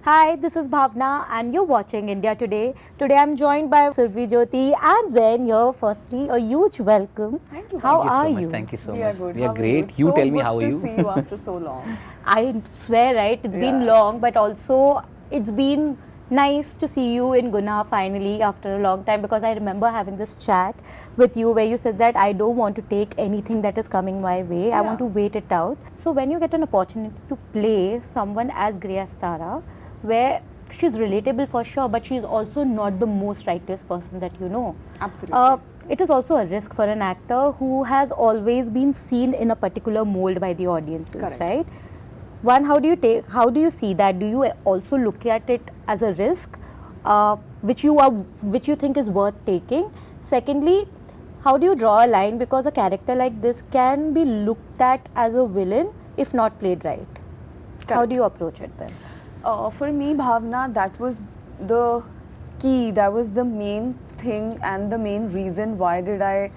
Hi, this is Bhavna and you're watching India Today. Today I'm joined by Surbhi Jyoti and Zayn here. Firstly, a huge welcome. Thank you. How Thank you are so much. you? Thank you so We much. are good. We are How great. Are You so tell me good how are to you? see you after so long. I swear, right? It's been Yeah. long, but also it's been nice to see you in Gunaah finally after a long time, because I remember having this chat with you where you said that I don't want to take anything that is coming my way. I want to Yeah. wait it out. So when you get an opportunity to play someone as Grey as Tara, where she's relatable for sure, but she's also not the most righteous person that you know. Absolutely. It is also a risk for an actor who has always been seen in a particular mold by the audiences, Correct. right? One, how do you see that? Do you also look at it as a risk, which you think is worth taking? Secondly, how do you draw a line, because a character like this can be looked at as a villain if not played right? How Correct. do you approach it then? For me, Bhavna, that was the key. That was the main thing and the main reason why did I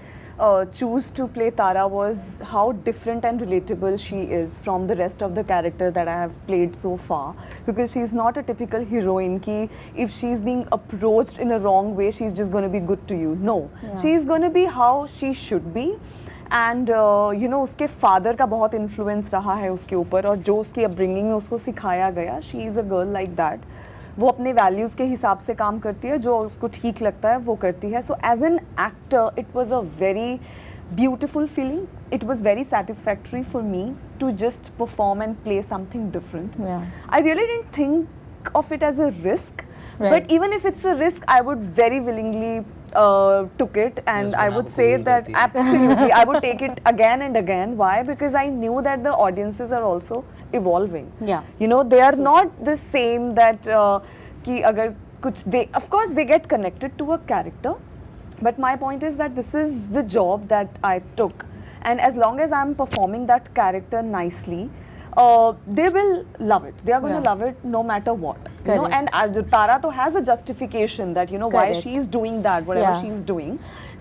choose to play Tara, was how different and relatable she is from the rest of the character that I have played so far. Because she's not a typical heroine ki if she's being approached in a wrong way, she's just going to be good to you. No, Yeah. she's going to be how she should be. And you know उसके father का बहुत influence रहा है उसके ऊपर, और जो उसकी अपब्रिंगिंग में उसको सिखाया गया, she is a girl like that. वो अपने वैल्यूज़ के हिसाब से काम करती है, जो उसको ठीक लगता है वो करती है. So as an actor it was a very beautiful feeling. It was very satisfactory for me to just perform and play something different. Yeah. I really didn't think of it as a risk, Right. but even if it's a risk, I would very willingly took it, and Yes, I Gunaah would को say कबूल that करती है। absolutely I would take it again and again. Why? Because I knew that the audiences are also evolving. Yeah. You know, they are not the same that कि अगर कुछ they of course they get connected to a character, but my point is that this is the job that I took, and as long as I'm performing that character nicely, they will love it. They are going to Yeah. love it no matter what. You know, Correct. and Tara to has a justification that you know why Correct. she is doing that, whatever Yeah. she is doing.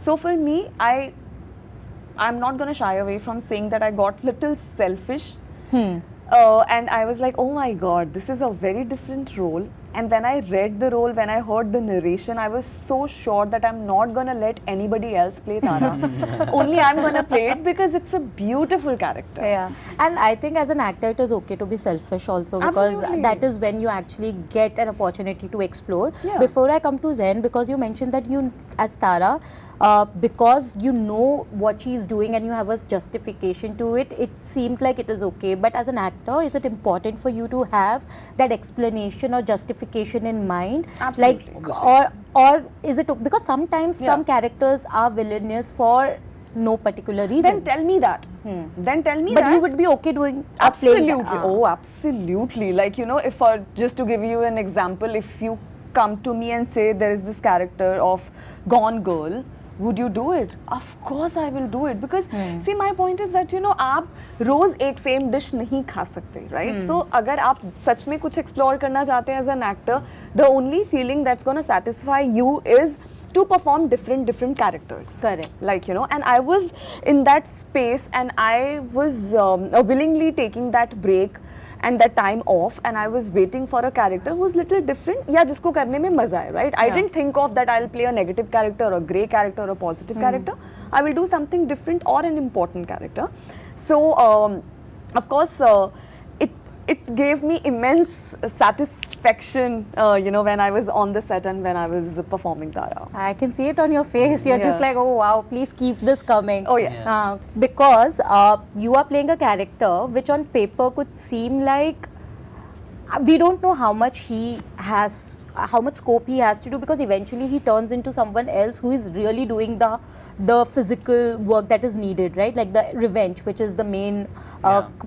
So for me, I'm not going to shy away from saying that I got little selfish. And I was like, oh my god, this is a very different role. And when I read the role, when I heard the narration, I was so sure that I'm not going to let anybody else play Tara. Only I'm going to play it because it's a beautiful character. Yeah, and I think as an actor it is okay to be selfish also, because Absolutely. that is when you actually get an opportunity to explore. Yeah. Before I come to Zen, because you mentioned that you as Tara, because you know what she's doing and you have a justification to it, it seemed like it is okay. But as an actor, is it important for you to have that explanation or justification in mind? Absolutely. Like, or is it because sometimes Yeah. some characters are villainous for no particular reason. Then tell me that. Then tell me But that. you would be okay doing Absolutely. playing that. Oh, absolutely. Like, you know, if just to give you an example, if you come to me and say there is this character of Gone Girl, would you do it? Of course I will do it, because see, my point is that you know आप रोज एक same dish नहीं खा सकते, right? So अगर आप सच में कुछ explore करना चाहते हैं as an actor, the only feeling that's gonna satisfy you is to perform different characters. Correct. Like, you know, and I was in that space, and I was willingly taking that break and that time off, and I was waiting for a character who's little different, या जिसको करने में मजा है, right? I Yeah. didn't think of that I'll play a negative character or a grey character or a positive character. I will do something different or an important character. So, of course, it gave me immense satisfaction, you know, when I was on the set and when I was performing Tara. I can see it on your face. You're just Yeah. like, oh wow, please keep this coming. Oh yes. Because you are playing a character which on paper could seem like we don't know how much he has, how much scope he has to do, because eventually he turns into someone else who is really doing the physical work that is needed, right? Like the revenge, which is the main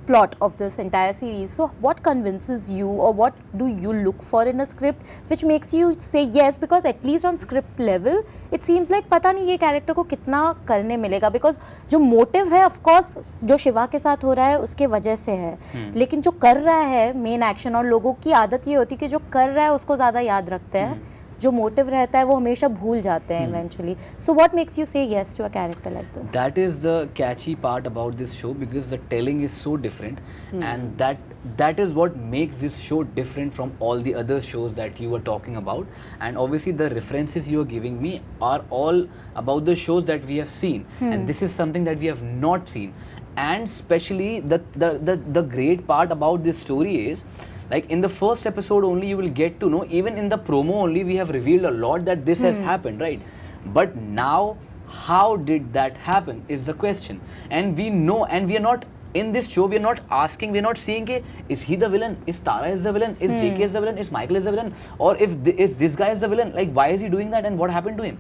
plot of this entire series. So what convinces you, or what do you look for in a script which makes you say yes? Because at least on script level it seems like पता नहीं ये character को कितना करने मिलेगा, because जो motive है of course जो शिवा के साथ हो रहा है उसके वजह से है, लेकिन जो कर रहा है main action, और लोगों की आदत ये होती है कि जो कर रहा है उसको ज़्यादा याद रखते हैं, जो मोटिव रहता है वो हमेशा भूल जाते हैं eventually. So what makes you say yes to a character like this? That is the catchy part about this show, because the telling is so different, and that is what makes this show different from all the other shows that you were talking about. And obviously the references you are giving me are all about the shows that we have seen, and this is something that we have not seen. And especially the great part about this story is, like, in the first episode only you will get to know, even in the promo only we have revealed a lot that this has happened, right? But now, how did that happen is the question. And we know, and we are not, in this show we are not asking, we are not saying ke, is he the villain, is Tara is the villain, is JK is the villain, is Michael is the villain, or is this guy is the villain, like why is he doing that and what happened to him.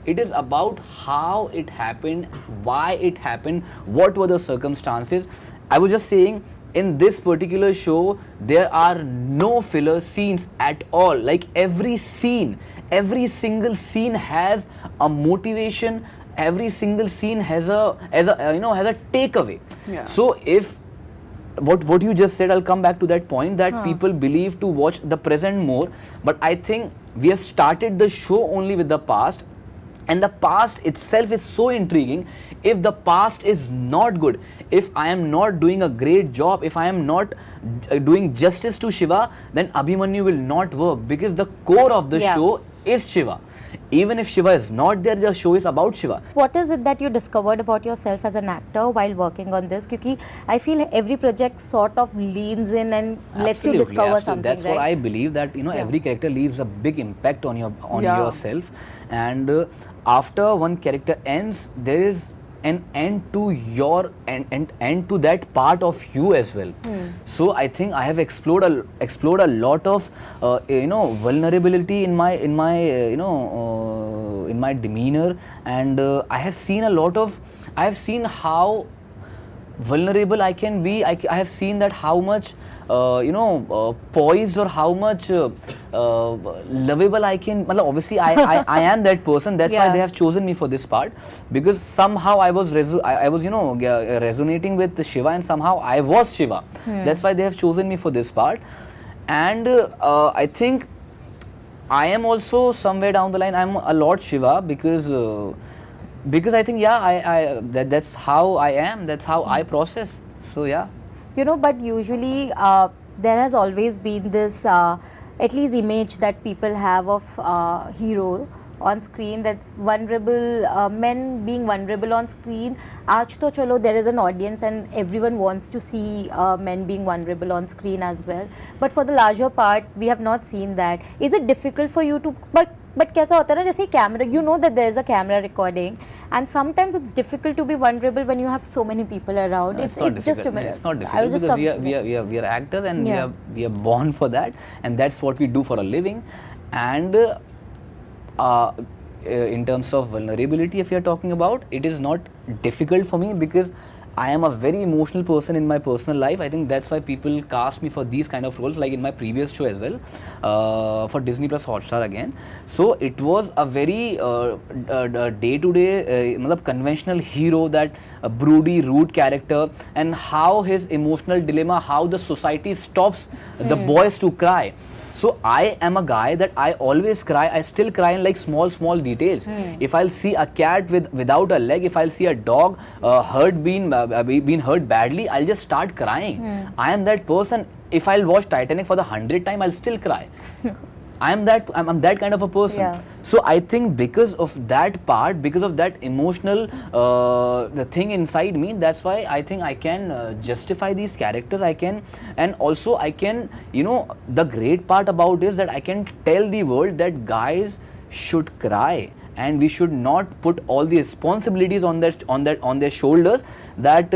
It is about how it happened, why it happened, what were the circumstances. I was just saying, in this particular show there are no filler scenes at all. Like every scene, every single scene has a motivation, every single scene has a has a takeaway. Yeah. So if what you just said, I'll come back to that point, that people believe to watch the present more, but I think we have started the show only with the past, and the past itself is so intriguing. If the past is not good, if I am not doing a great job, if I am not doing justice to Shiva, then Abhimanyu will not work, because the core of the show is Shiva. Even if Shiva is not there, the show is about Shiva. What is it that you discovered about yourself as an actor while working on this? Because I feel every project sort of leans in and lets you discover something. That's right? what I believe, that every character leaves a big impact on yourself, and after one character ends, there is an end to your end to that part of you as well. So I think I have explored a lot of vulnerability in my in my demeanor, and I have seen how vulnerable I can be. I have seen that how much poised or how much lovable I can. Obviously, I am that person. That's why they have chosen me for this part, because somehow I was resonating with Shiva, and somehow I was Shiva. That's why they have chosen me for this part. And I think I am also somewhere down the line, I'm a lot Shiva, because I think that's how I am. That's how I process. So yeah. But usually there has always been this at least image that people have of hero on screen, that vulnerable men being vulnerable on screen. Aaj to chalo, there is an audience and everyone wants to see men being vulnerable on screen as well. But for the larger part, we have not seen that. Is it difficult for you to, but कैसा होता है ना, जैसे camera, you know that there is a camera recording, and sometimes it's difficult to be vulnerable when you have so many people around. No, it's just a minute. It's not difficult, because we are actors, and we are born for that, and that's what we do for a living. And in terms of vulnerability, if you are talking about, it is not difficult for me, because I am a very emotional person in my personal life. I think that's why people cast me for these kind of roles, like in my previous show as well, for Disney Plus Hotstar again. So it was a very day-to-day, conventional hero, that broody, rude character, and how his emotional dilemma, how the society stops the boys to cry. So I am a guy that I always cry. I still cry in like small details. If I'll see a cat without a leg, if I'll see a dog being hurt badly, I'll just start crying. I am that person. If I'll watch Titanic for the 100th time, I'll still cry. I'm that kind of a person. Yeah. So I think because of that part, because of that emotional the thing inside me, that's why I think I can justify these characters. I can, and also I can, the great part about is that I can tell the world that guys should cry, and we should not put all the responsibilities on their shoulders. That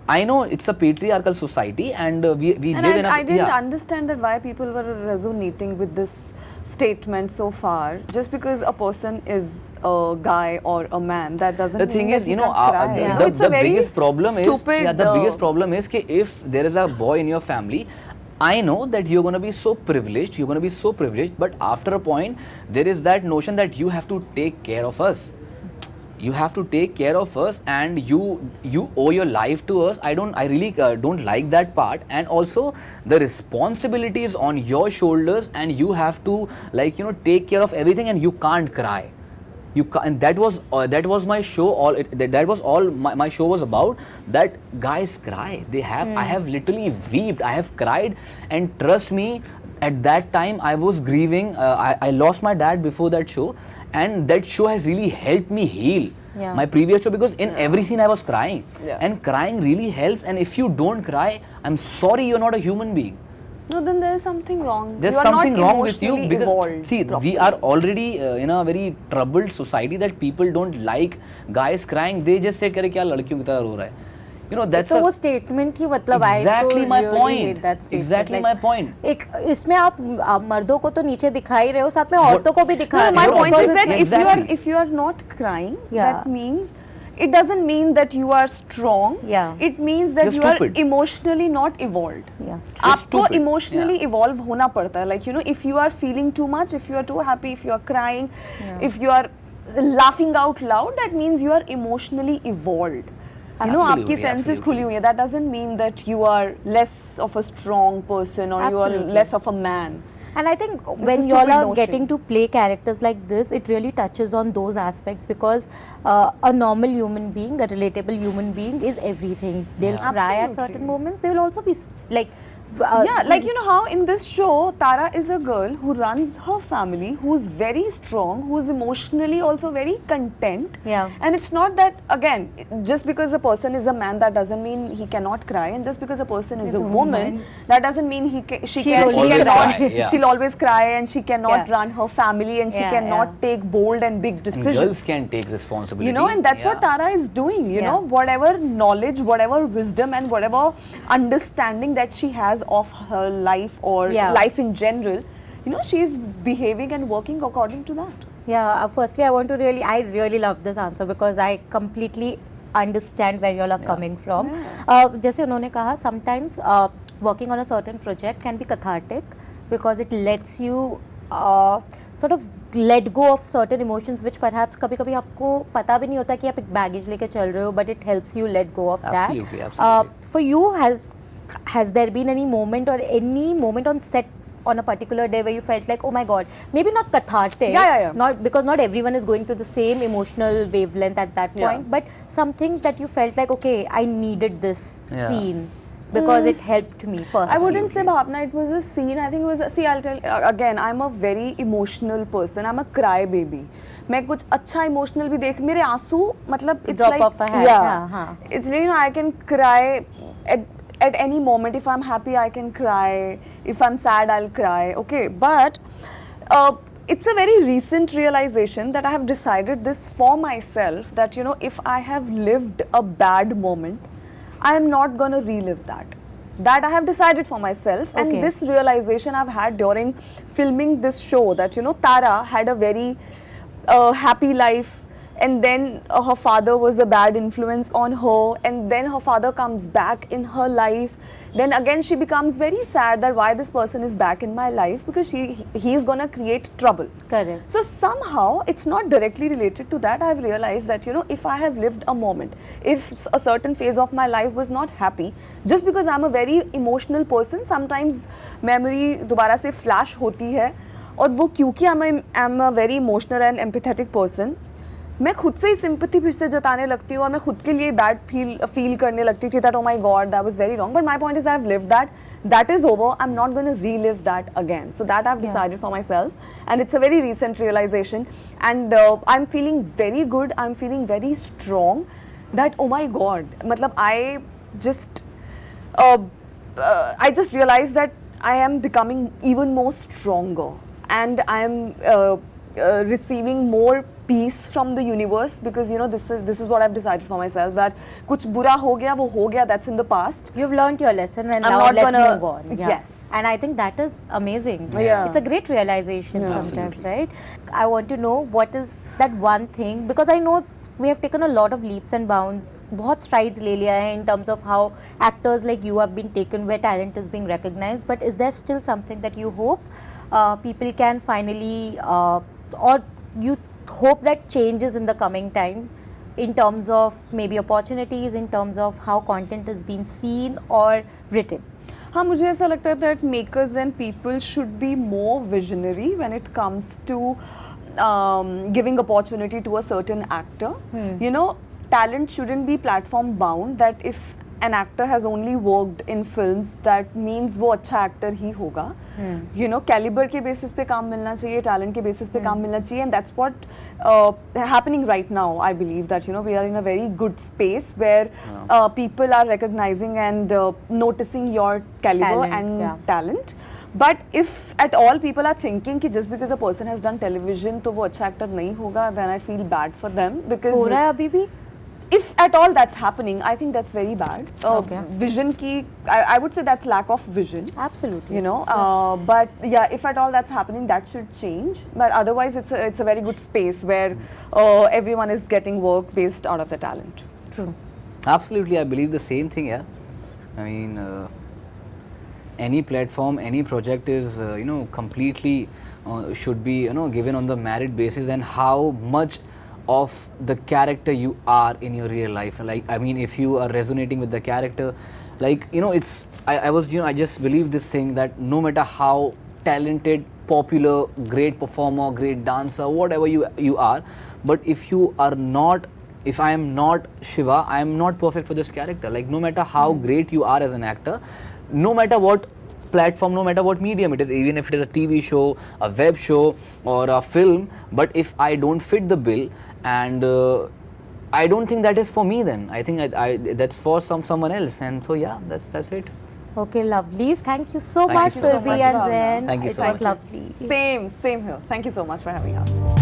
I know it's a patriarchal society, and we live in a... I didn't understand that why people were resonating with this statement so far. Just because a person is a guy or a man, that doesn't mean thing that is, he can't cry. the biggest problem stupid, is, the biggest problem is that if there is a boy in your family, I know that you're going to be so privileged, but after a point, there is that notion that you have to take care of us. you have to take care of us, and you owe your life to us. I really don't like that part. And also the responsibility is on your shoulders, and you have to, like, you know, take care of everything, and you can't cry. And that was my show. That was all my show was about. That guys cry. I have literally wept. I have cried, and trust me, at that time I was grieving. I lost my dad before that show, and that show has really helped me heal. Yeah. My previous show, because in every scene I was crying, Yeah. and crying really helps. And if you don't cry, I'm sorry, you're not a human being. No, then there is something wrong. There's you are something not wrong with you, emotionally because evolved see, properly. we are already in a very troubled society that people don't like guys crying. They just say, "करे क्या लड़कियों की तरह रो रहा है?" You know, that's तो वो statement ही मतलब exactly I my really point. hate that statement. Exactly my point. एक इसमें आप मर्दों को तो नीचे दिखा ही रहे हो, साथ में औरतों को भी दिखा No, रहे my हो. point because is that it's Exactly. if you are not crying, Yeah. that means it doesn't mean that you are strong. Yeah. It means that You're you stupid. are emotionally not evolved. Yeah. You're आपको stupid. emotionally Yeah. evolve होना पड़ता है. Like, you know, if you are feeling too much, if you are too happy, if you are crying, Yeah. if you are laughing out loud, that means you are emotionally evolved. You know, Absolutely, आपकी senses absolutely. खुली हुई है. That doesn't mean that you are less of a strong person or you are Absolutely. less of a man. And I think a when stupid y'all are notion. getting to play characters like this, it really touches on those aspects, because a normal human being, a relatable human being is everything. They'll Yeah. cry at Absolutely. certain moments. They will also be like, Yeah, like, you know how in this show, Tara is a girl who runs her family, who's very strong, who's emotionally also very content. Yeah. And it's not that, again, just because a person is a man, that doesn't mean he cannot cry. And just because a person is a woman, that doesn't mean she She'll always cannot. cry, yeah. She'll always cry, and she cannot Yeah. run her family, and she Yeah, cannot yeah. take bold and big And decisions. girls can take responsibility. You know, and that's what Yeah. Tara is doing, you Yeah. know, whatever knowledge, whatever wisdom, and whatever understanding that she has of her life or Yeah. life in general, you know, she is behaving and working according to that. Yeah, firstly, I really love this answer, because I completely understand where you all are coming from. जैसे उन्होंने कहा, sometimes working on a certain project can be cathartic, because it lets you sort of let go of certain emotions which perhaps कभी-कभी आपको पता भी नहीं होता कि आप एक baggage लेके चल रहे हो, but it helps you let go of that. Absolutely, absolutely. For you, has there been any moment on set on a particular day where you felt like, oh my god, maybe not cathartic, Yeah. not because not everyone is going through the same emotional wavelength at that Yeah. point, but something that you felt like, okay, I needed this Yeah. scene because it helped me personally. I wouldn't say, Bhavna, it was a scene. I think it was see, I'll tell again, I'm a very emotional person. I'm a crybaby. मैं कुछ अच्छा emotional भी देख, मेरे आंसू मतलब it's Drop like off a hat, हाँ. it's like, you know, I can cry at any moment. If I'm happy, I can cry. If I'm sad, I'll cry. Okay, but it's a very recent realization that I have decided this for myself, that, you know, if I have lived a bad moment, I am not going to relive that. That I have decided for myself. Okay. And this realization I've had during filming this show, that, you know, Tara had a very happy life, and then her father was a bad influence on her, and then her father comes back in her life. Then again she becomes very sad that why this person is back in my life, because he's gonna create trouble. Correct. So somehow it's not directly related to that. I've realized that, you know, if I have lived a moment, if a certain phase of my life was not happy, just because I'm a very emotional person, sometimes memory दोबारा से flash होती है, और वो क्योंकि I'm a very emotional and empathetic person, मैं खुद से ही सिंपैथी फिर से जताने लगती हूँ, और मैं खुद के लिए बैड फील करने लगती थी, that oh my god, that was very wrong. But my point is, I've lived that. That is over. I'm not going to relive that again. So that I've decided for myself, and it's a very recent realization. And I'm feeling very good. I'm feeling very strong. That oh my god, matlab I just realized that I am becoming even more stronger, and I am receiving more peace from the universe, because, you know, this is what I've decided for myself, that kuch bura ho gaya, that's in the past. You've learned your lesson, and I'm now not let's gonna- move on. Yeah. Yes. And I think that is amazing. Yeah. It's a great realization sometimes, Absolutely. right? I want to know what is that one thing, because I know we have taken a lot of leaps and bounds, बहुत strides ले लिया है in terms of how actors like you have been taken, where talent is being recognized. But is there still something that you hope people can finally, or you hope that changes in the coming time, in terms of maybe opportunities, in terms of how content is being seen or written? हाँ, मुझे ऐसा लगता है that makers and people should be more visionary when it comes to giving opportunity to a certain actor. You know, talent shouldn't be platform bound, that if an actor has only worked in films, that means वो अच्छा actor ही होगा. You know, caliber के basis पे काम मिलना चाहिए, talent के basis पे काम मिलना चाहिए, and that's what happening right now. I believe that, you know, we are in a very good space where people are recognizing and noticing your caliber and talent. But if at all people are thinking कि just because a person has done television तो वो अच्छा actor नहीं होगा, then I feel bad for them, because हो रहा है अभी भी? if at all that's happening, I think that's very bad. Okay. Vision ki, I would say that's lack of vision. Absolutely. You know, but yeah, if at all that's happening, that should change. But otherwise, it's a very good space where everyone is getting work based out of the talent. True. Absolutely, I believe the same thing. Yeah, I mean, any platform, any project is you know, completely should be, you know, given on the merit basis and how much of the character you are in your real life. Like, I mean, if you are resonating with the character, like, you know, it's I was, you know, I just believe this thing that no matter how talented, popular, great performer, great dancer, whatever you are, but if you are not, if I am not Shiva, I am not perfect for this character. Like, no matter how great you are as an actor, no matter what platform, no matter what medium it is, even if it is a TV show, a web show or a film, but if I don't fit the bill, and I don't think that is for me, then I think that's for someone else. And so yeah, that's it. Okay, lovelies. Thank you so Thank much, you so Surbhi much, and Bhavna. Zayn. Thank you It so was much. lovely. Same here. Thank you so much for having us.